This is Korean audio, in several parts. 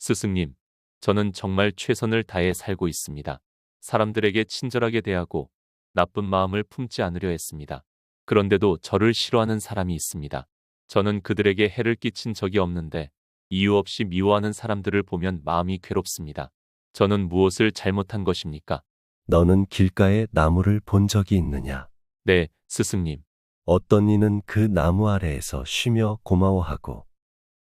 스승님, 저는 정말 최선을 다해 살고 있습니다. 사람들에게 친절하게 대하고 나쁜 마음을 품지 않으려 했습니다. 그런데도 저를 싫어하는 사람이 있습니다. 저는 그들에게 해를 끼친 적이 없는데 이유 없이 미워하는 사람들을 보면 마음이 괴롭습니다. 저는 무엇을 잘못한 것입니까? 너는 길가에 나무를 본 적이 있느냐? 네, 스승님. 어떤 이는 그 나무 아래에서 쉬며 고마워하고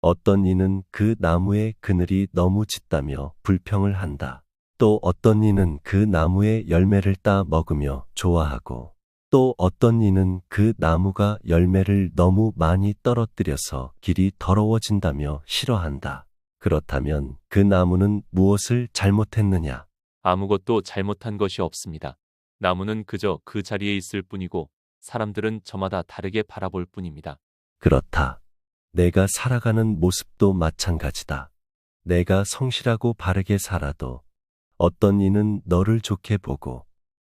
어떤 이는 그 나무의 그늘이 너무 짙다며 불평을 한다. 또 어떤 이는 그 나무의 열매를 따 먹으며 좋아하고 또 어떤 이는 그 나무가 열매를 너무 많이 떨어뜨려서 길이 더러워진다며 싫어한다. 그렇다면 그 나무는 무엇을 잘못했느냐? 아무것도 잘못한 것이 없습니다. 나무는 그저 그 자리에 있을 뿐이고 사람들은 저마다 다르게 바라볼 뿐입니다. 그렇다. 내가 살아가는 모습도 마찬가지다. 내가 성실하고 바르게 살아도 어떤 이는 너를 좋게 보고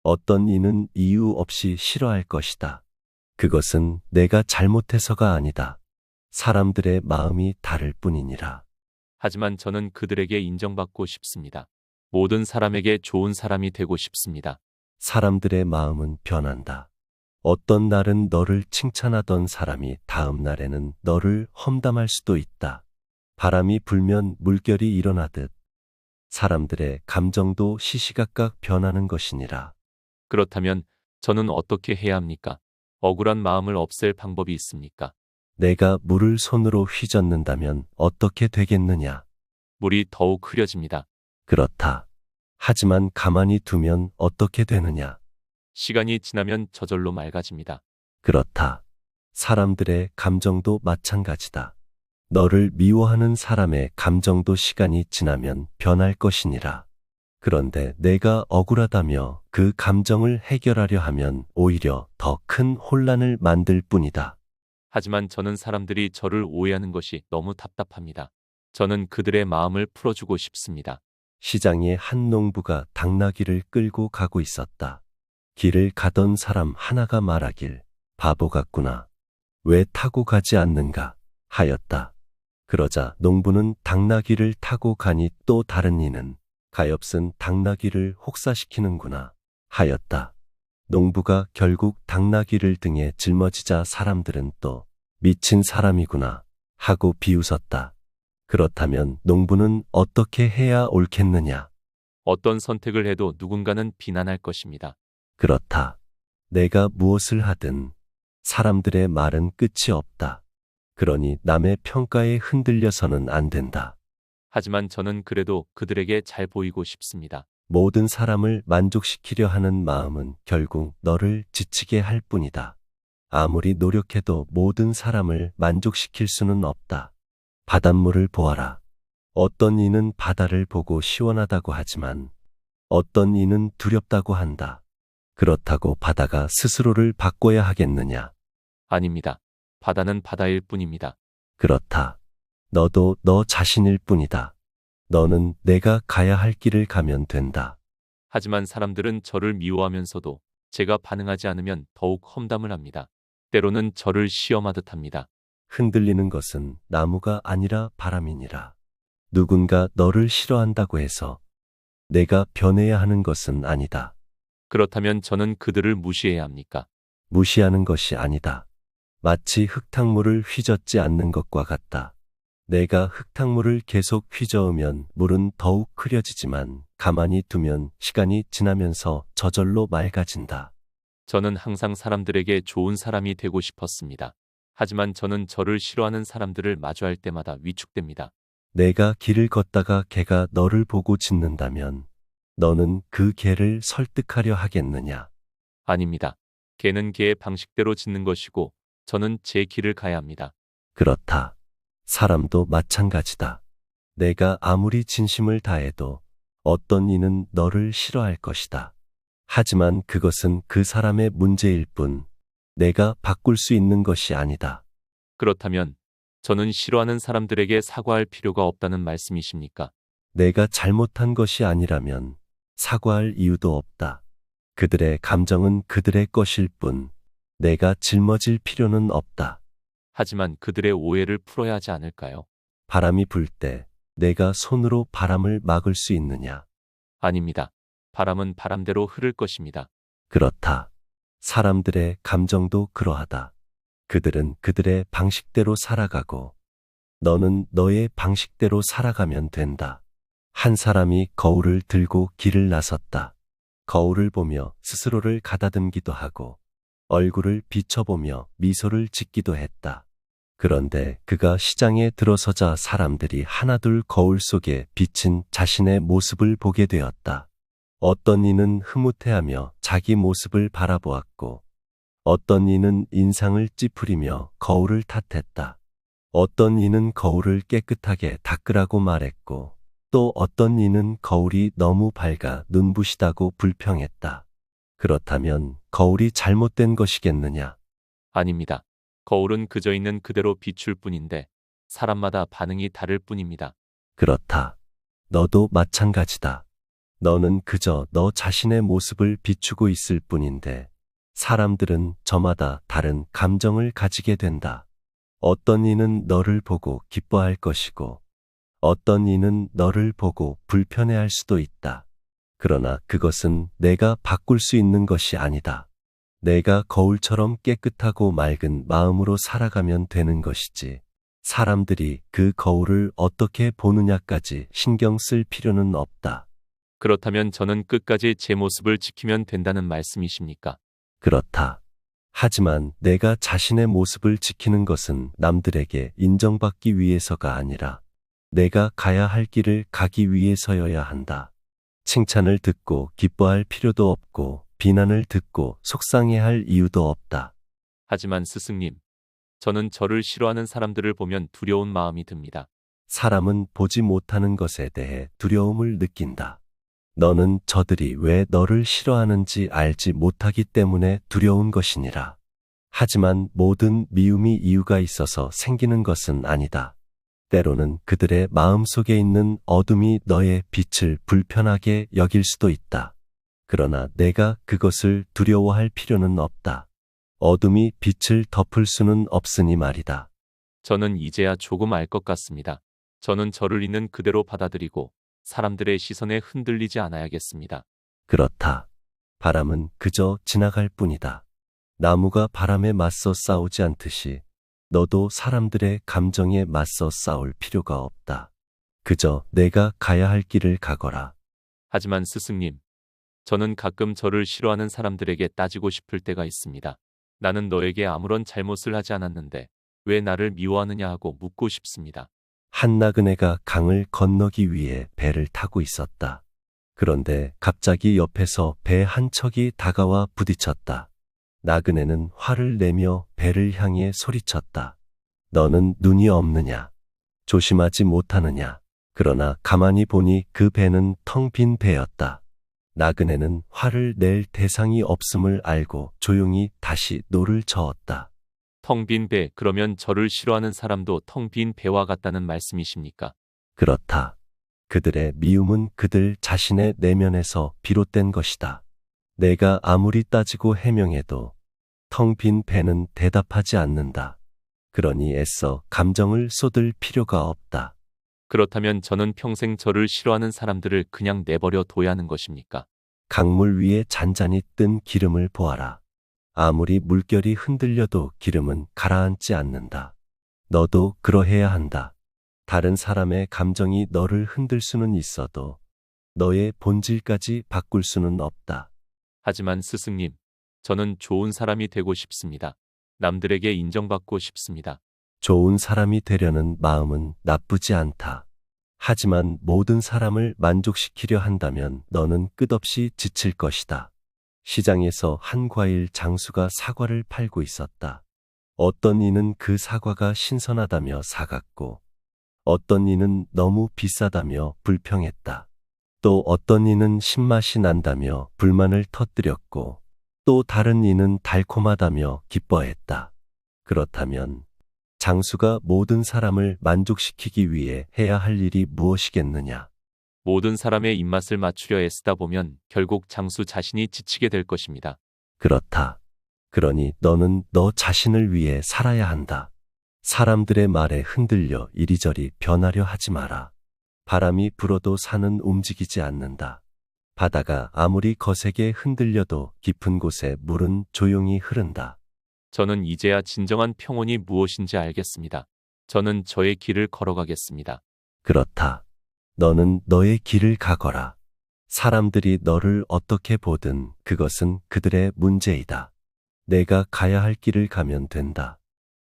어떤 이는 이유 없이 싫어할 것이다. 그것은 내가 잘못해서가 아니다. 사람들의 마음이 다를 뿐이니라. 하지만 저는 그들에게 인정받고 싶습니다. 모든 사람에게 좋은 사람이 되고 싶습니다. 사람들의 마음은 변한다. 어떤 날은 너를 칭찬하던 사람이 다음 날에는 너를 험담할 수도 있다. 바람이 불면 물결이 일어나듯 사람들의 감정도 시시각각 변하는 것이니라. 그렇다면 저는 어떻게 해야 합니까? 억울한 마음을 없앨 방법이 있습니까? 내가 물을 손으로 휘젓는다면 어떻게 되겠느냐? 물이 더욱 흐려집니다. 그렇다. 하지만 가만히 두면 어떻게 되느냐? 시간이 지나면 저절로 맑아집니다. 그렇다. 사람들의 감정도 마찬가지다. 너를 미워하는 사람의 감정도 시간이 지나면 변할 것이니라. 그런데 내가 억울하다며 그 감정을 해결하려 하면 오히려 더 큰 혼란을 만들 뿐이다. 하지만 저는 사람들이 저를 오해하는 것이 너무 답답합니다. 저는 그들의 마음을 풀어주고 싶습니다. 시장에 한 농부가 당나귀를 끌고 가고 있었다. 길을 가던 사람 하나가 말하길 바보 같구나. 왜 타고 가지 않는가 하였다. 그러자 농부는 당나귀를 타고 가니 또 다른 이는 가엾은 당나귀를 혹사시키는구나 하였다. 농부가 결국 당나귀를 등에 짊어지자 사람들은 또 미친 사람이구나 하고 비웃었다. 그렇다면 농부는 어떻게 해야 옳겠느냐? 어떤 선택을 해도 누군가는 비난할 것입니다. 그렇다. 내가 무엇을 하든 사람들의 말은 끝이 없다. 그러니 남의 평가에 흔들려서는 안 된다. 하지만 저는 그래도 그들에게 잘 보이고 싶습니다. 모든 사람을 만족시키려 하는 마음은 결국 너를 지치게 할 뿐이다. 아무리 노력해도 모든 사람을 만족시킬 수는 없다. 바닷물을 보아라. 어떤 이는 바다를 보고 시원하다고 하지만 어떤 이는 두렵다고 한다. 그렇다고 바다가 스스로를 바꿔야 하겠느냐? 아닙니다. 바다는 바다일 뿐입니다. 그렇다. 너도 너 자신일 뿐이다. 너는 내가 가야 할 길을 가면 된다. 하지만 사람들은 저를 미워하면서도 제가 반응하지 않으면 더욱 험담을 합니다. 때로는 저를 시험하듯 합니다. 흔들리는 것은 나무가 아니라 바람이니라. 누군가 너를 싫어한다고 해서 내가 변해야 하는 것은 아니다. 그렇다면 저는 그들을 무시해야 합니까? 무시하는 것이 아니다. 마치 흙탕물을 휘젓지 않는 것과 같다. 내가 흙탕물을 계속 휘저으면 물은 더욱 흐려지지만 가만히 두면 시간이 지나면서 저절로 맑아진다. 저는 항상 사람들에게 좋은 사람이 되고 싶었습니다. 하지만 저는 저를 싫어하는 사람들을 마주할 때마다 위축됩니다. 내가 길을 걷다가 개가 너를 보고 짖는다면 너는 그 개를 설득하려 하겠느냐? 아닙니다. 개는 개의 방식대로 짖는 것이고 저는 제 길을 가야 합니다. 그렇다. 사람도 마찬가지다. 내가 아무리 진심을 다해도 어떤 이는 너를 싫어할 것이다. 하지만 그것은 그 사람의 문제일 뿐 내가 바꿀 수 있는 것이 아니다. 그렇다면 저는 싫어하는 사람들에게 사과할 필요가 없다는 말씀이십니까? 내가 잘못한 것이 아니라면 사과할 이유도 없다. 그들의 감정은 그들의 것일 뿐 내가 짊어질 필요는 없다. 하지만 그들의 오해를 풀어야 하지 않을까요? 바람이 불 때 내가 손으로 바람을 막을 수 있느냐? 아닙니다. 바람은 바람대로 흐를 것입니다. 그렇다. 사람들의 감정도 그러하다. 그들은 그들의 방식대로 살아가고 너는 너의 방식대로 살아가면 된다. 한 사람이 거울을 들고 길을 나섰다. 거울을 보며 스스로를 가다듬기도 하고 얼굴을 비춰보며 미소를 짓기도 했다. 그런데 그가 시장에 들어서자 사람들이 하나둘 거울 속에 비친 자신의 모습을 보게 되었다. 어떤 이는 흐뭇해하며 자기 모습을 바라보았고 어떤 이는 인상을 찌푸리며 거울을 탓했다. 어떤 이는 거울을 깨끗하게 닦으라고 말했고 또 어떤 이는 거울이 너무 밝아 눈부시다고 불평했다. 그렇다면 거울이 잘못된 것이겠느냐? 아닙니다. 거울은 그저 있는 그대로 비출 뿐인데 사람마다 반응이 다를 뿐입니다. 그렇다. 너도 마찬가지다. 너는 그저 너 자신의 모습을 비추고 있을 뿐인데 사람들은 저마다 다른 감정을 가지게 된다. 어떤 이는 너를 보고 기뻐할 것이고 어떤 이는 너를 보고 불편해할 수도 있다. 그러나 그것은 내가 바꿀 수 있는 것이 아니다. 내가 거울처럼 깨끗하고 맑은 마음으로 살아가면 되는 것이지. 사람들이 그 거울을 어떻게 보느냐까지 신경 쓸 필요는 없다. 그렇다면 저는 끝까지 제 모습을 지키면 된다는 말씀이십니까? 그렇다. 하지만 내가 자신의 모습을 지키는 것은 남들에게 인정받기 위해서가 아니라 내가 가야 할 길을 가기 위해서여야 한다. 칭찬을 듣고 기뻐할 필요도 없고 비난을 듣고 속상해할 이유도 없다. 하지만 스승님, 저는 저를 싫어하는 사람들을 보면 두려운 마음이 듭니다. 사람은 보지 못하는 것에 대해 두려움을 느낀다. 너는 저들이 왜 너를 싫어하는지 알지 못하기 때문에 두려운 것이니라. 하지만 모든 미움이 이유가 있어서 생기는 것은 아니다. 때로는 그들의 마음속에 있는 어둠이 너의 빛을 불편하게 여길 수도 있다. 그러나 내가 그것을 두려워할 필요는 없다. 어둠이 빛을 덮을 수는 없으니 말이다. 저는 이제야 조금 알 것 같습니다. 저는 저를 있는 그대로 받아들이고 사람들의 시선에 흔들리지 않아야겠습니다. 그렇다. 바람은 그저 지나갈 뿐이다. 나무가 바람에 맞서 싸우지 않듯이 너도 사람들의 감정에 맞서 싸울 필요가 없다. 그저 내가 가야 할 길을 가거라. 하지만 스승님, 저는 가끔 저를 싫어하는 사람들에게 따지고 싶을 때가 있습니다. 나는 너에게 아무런 잘못을 하지 않았는데 왜 나를 미워하느냐 하고 묻고 싶습니다. 한 나그네가 강을 건너기 위해 배를 타고 있었다. 그런데 갑자기 옆에서 배 한 척이 다가와 부딪혔다. 나그네는 화를 내며 배를 향해 소리쳤다. 너는 눈이 없느냐? 조심하지 못하느냐? 그러나 가만히 보니 그 배는 텅 빈 배였다. 나그네는 화를 낼 대상이 없음을 알고 조용히 다시 노를 저었다. 텅 빈 배, 그러면 저를 싫어하는 사람도 텅 빈 배와 같다는 말씀이십니까? 그렇다. 그들의 미움은 그들 자신의 내면에서 비롯된 것이다. 내가 아무리 따지고 해명해도 텅 빈 배는 대답하지 않는다. 그러니 애써 감정을 쏟을 필요가 없다. 그렇다면 저는 평생 저를 싫어하는 사람들을 그냥 내버려 둬야 하는 것입니까? 강물 위에 잔잔히 뜬 기름을 보아라. 아무리 물결이 흔들려도 기름은 가라앉지 않는다. 너도 그러해야 한다. 다른 사람의 감정이 너를 흔들 수는 있어도 너의 본질까지 바꿀 수는 없다. 하지만 스승님, 저는 좋은 사람이 되고 싶습니다. 남들에게 인정받고 싶습니다. 좋은 사람이 되려는 마음은 나쁘지 않다. 하지만 모든 사람을 만족시키려 한다면 너는 끝없이 지칠 것이다. 시장에서 한 과일 장수가 사과를 팔고 있었다. 어떤 이는 그 사과가 신선하다며 사갔고, 어떤 이는 너무 비싸다며 불평했다. 또 어떤 이는 신맛이 난다며 불만을 터뜨렸고, 또 다른 이는 달콤하다며 기뻐했다. 그렇다면 장수가 모든 사람을 만족시키기 위해 해야 할 일이 무엇이겠느냐? 모든 사람의 입맛을 맞추려 애쓰다 보면 결국 장수 자신이 지치게 될 것입니다. 그렇다. 그러니 너는 너 자신을 위해 살아야 한다. 사람들의 말에 흔들려 이리저리 변하려 하지 마라. 바람이 불어도 산은 움직이지 않는다. 바다가 아무리 거세게 흔들려도 깊은 곳에 물은 조용히 흐른다. 저는 이제야 진정한 평온이 무엇인지 알겠습니다. 저는 저의 길을 걸어가겠습니다. 그렇다. 너는 너의 길을 가거라. 사람들이 너를 어떻게 보든 그것은 그들의 문제이다. 내가 가야 할 길을 가면 된다.